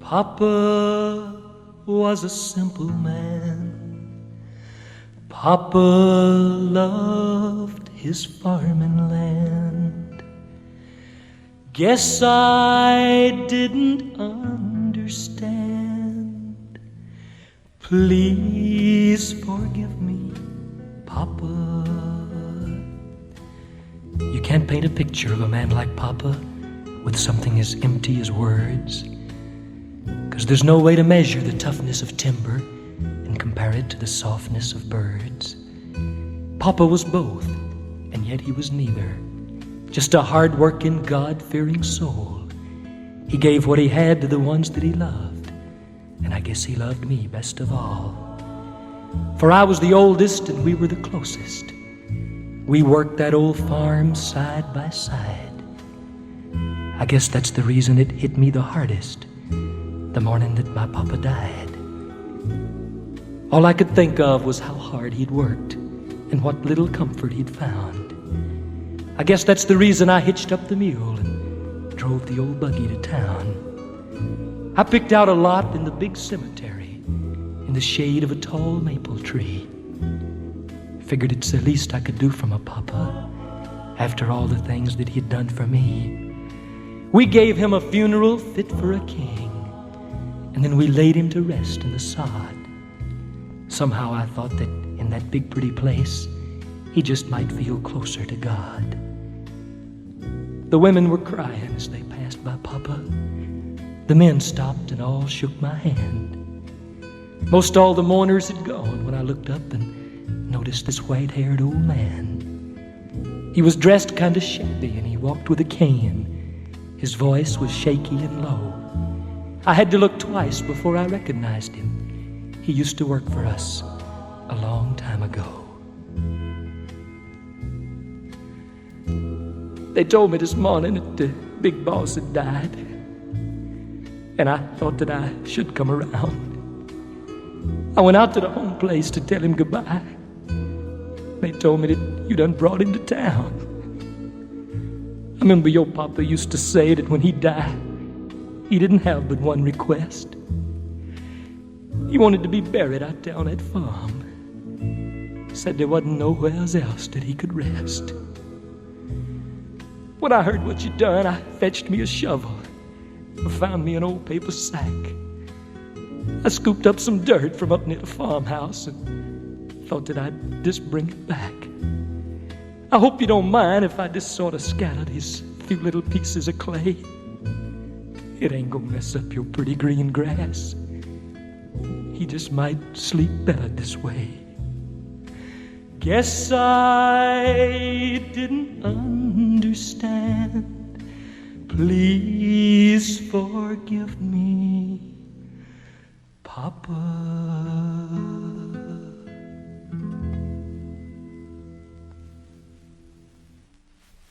Papa was a simple man. Papa loved his farming land. Guess I didn't understand. Please forgive me, Papa. You can't paint a picture of a man like Papa with something as empty as words, 'cause there's no way to measure the toughness of timber and compare it to the softness of birds. Papa was both, and yet he was neither. Just a hard-working, God-fearing soul. He gave what he had to the ones that he loved, and I guess he loved me best of all. For I was the oldest and we were the closest. We worked that old farm side by side. I guess that's the reason it hit me the hardest, the morning that my papa died. All I could think of was how hard he'd worked and what little comfort he'd found. I guess that's the reason I hitched up the mule and drove the old buggy to town. I picked out a lot in the big cemetery in the shade of a tall maple tree. Figured it's the least I could do for my papa after all the things that he'd done for me. We gave him a funeral fit for a king, and then we laid him to rest in the sod. Somehow I thought that in that big pretty place he just might feel closer to God. The women were crying as they passed by Papa. The men stopped and all shook my hand. Most all the mourners had gone when I looked up and noticed this white-haired old man. He was dressed kind of shabby and he walked with a cane. His voice was shaky and low. I had to look twice before I recognized him. He used to work for us a long time ago. They told me this morning that the big boss had died, and I thought that I should come around. I went out to the home place to tell him goodbye. They told me that you done brought him to town. I remember your papa used to say that when he died, he didn't have but one request. He wanted to be buried out there on that farm. Said there wasn't nowhere else that he could rest. When I heard what you'd done, I fetched me a shovel. I found me an old paper sack. I scooped up some dirt from up near the farmhouse and thought that I'd just bring it back. I hope you don't mind if I just sort of scatter these few little pieces of clay. It ain't gonna mess up your pretty green grass. He just might sleep better this way. Guess I didn't understand. Please forgive me, Papa.